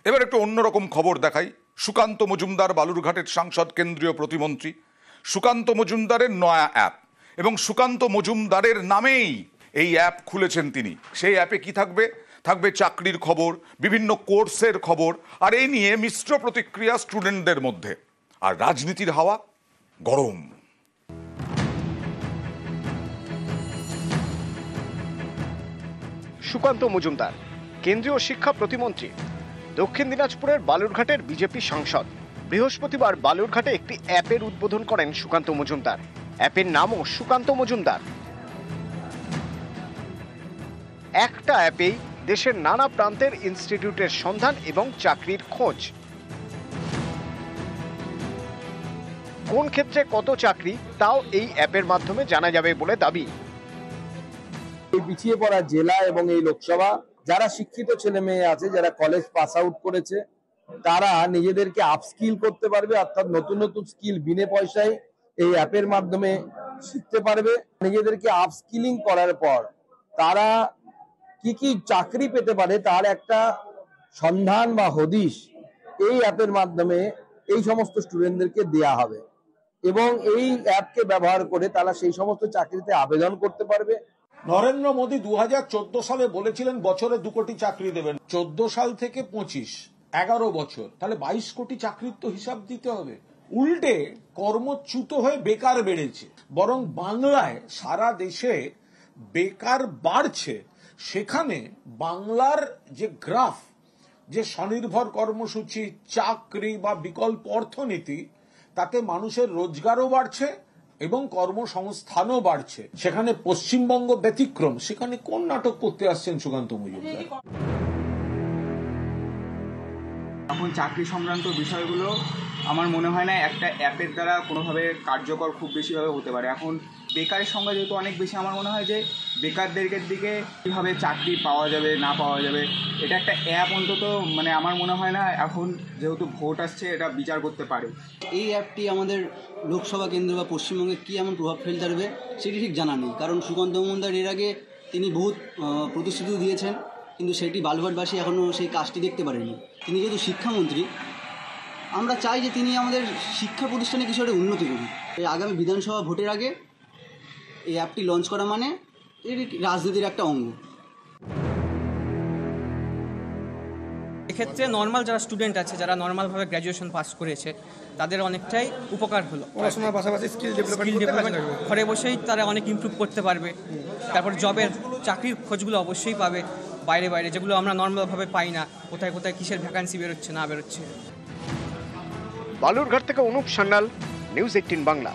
এবার একটু অন্যরকম খবর দেখাই। সুকান্ত মজুমদার, বালুরঘাটের সাংসদ, কেন্দ্রীয় প্রতিমন্ত্রী। সুকান্ত মজুমদারের নয়া অ্যাপ, এবং সুকান্ত মজুমদারের নামেই এই অ্যাপ খুলেছেন তিনি। সেই অ্যাপে কি থাকবে? থাকবে চাকরির খবর, বিভিন্ন কোর্সের খবর, আর এই নিয়ে মিশ্র প্রতিক্রিয়া স্টুডেন্টদের মধ্যে। আর রাজনীতির হাওয়া গরম। সুকান্ত মজুমদার কেন্দ্রীয় শিক্ষা প্রতিমন্ত্রী, দক্ষিণ দিনাজপুরের বালুরঘাটের বিজেপি সাংসদ। বৃহস্পতিবার বালুরঘাটে একটি অ্যাপের উদ্বোধন করেন সুকান্ত মজুমদার। অ্যাপের নামও সুকান্ত মজুমদার। একটা অ্যাপেই দেশের নানা প্রান্তের ইনস্টিটিউটের সন্ধান এবং চাকরির খোঁজ। কোন ক্ষেত্রে কত চাকরি তাও এই অ্যাপের মাধ্যমে জানা যাবে বলে দাবি। এই পিছিয়ে পড়া জেলা এবং এই লোকসভা যারা শিক্ষিত ছেলে মেয়ে আছে, যারা কলেজ পাস আউট করেছে, তারা নিজেদেরকে আপস্কিল করতে পারবে, অর্থাৎ নতুন নতুন স্কিল বিনে পয়সায় এই অ্যাপের মাধ্যমে শিখতে পারবে। নিজেদেরকে আপস্কিলিং করার পর তারা কি কি চাকরি পেতে পারে তার একটা সন্ধান বা হদিশ এই অ্যাপের মাধ্যমে এই সমস্ত স্টুডেন্টদেরকে দেয়া হবে, এবং এই অ্যাপকে ব্যবহার করে তারা সেই সমস্ত চাকরিতে আবেদন করতে পারবে। নরেন্দ্র মোদী 2014 সালে বলেছিলেন বছরে 2 কোটি চাকরি দেবেন। 14 সাল থেকে 25, 11 বছর, তাহলে 22 কোটি চাকরির তো হিসাব দিতে হবে। উল্টে কর্মচ্যুত হয়ে বেকার বেড়েছে, বরং বাংলায় সারা দেশে বেকার বাড়ছে। সেখানে বাংলার যে গ্রাফ, যে স্বনির্ভর কর্মসূচি, চাকরি বা বিকল্প অর্থনীতি, তাতে মানুষের রোজগারও বাড়ছে এবং কর্মসংস্থানও বাড়ছে। সেখানে পশ্চিমবঙ্গ ব্যতিক্রম। সেখানে কোন নাটক করতে আসছেন সুকান্ত মজুমদার? এখন চাকরি সংক্রান্ত বিষয়গুলো আমার মনে হয় না একটা অ্যাপের দ্বারা কোনোভাবে কার্যকর খুব বেশিভাবে হতে পারে। এখন বেকারের সংখ্যা যেহেতু অনেক বেশি, আমার মনে হয় যে বেকারদেরকে দিকে কীভাবে চাকরি পাওয়া যাবে না পাওয়া যাবে, এটা একটা অ্যাপ অন্তত আমার মনে হয় না এখন যেহেতু ভোট আসছে এটা বিচার করতে পারে। এই অ্যাপটি আমাদের লোকসভা কেন্দ্র বা পশ্চিমবঙ্গে কী এমন প্রভাব ফেলতে পারবে সেটি ঠিক জানা নেই। কারণ সুকান্ত মজুমদার এর আগে তিনি বহুত প্রতিশ্রুতি দিয়েছেন, কিন্তু সেটি বালুরঘাটবাসী এখনও সেই কাজটি দেখতে পারেনি। তিনি যেহেতু শিক্ষামন্ত্রী, আমরা চাই যে তিনি আমাদের শিক্ষা প্রতিষ্ঠানে কিছু একটা উন্নতি করুন। এই আগামী বিধানসভা ভোটের আগে এই অ্যাপটি লঞ্চ করা মানে এর রাজনীতির একটা অঙ্গ। এক্ষেত্রে নর্মাল যারা স্টুডেন্ট আছে, যারা নর্মালভাবে গ্র্যাজুয়েশন পাস করেছে, তাদের অনেকটাই উপকার হলো। পড়াশোনার পাশাপাশি স্কিল ডেভেলপমেন্ট ঘরে বসেই তারা অনেক ইমপ্রুভ করতে পারবে। তারপর জবের চাকরির খোঁজগুলো অবশ্যই পাবে বাইরে বাইরে, যেগুলো আমরা নর্মালভাবে পাই না। কোথায় কোথায় কিসের ভ্যাকান্সি বেরোচ্ছে না বেরোচ্ছে। বালুরঘাট থেকে অনুপ সান্যাল, নিউজ 18 বাংলা।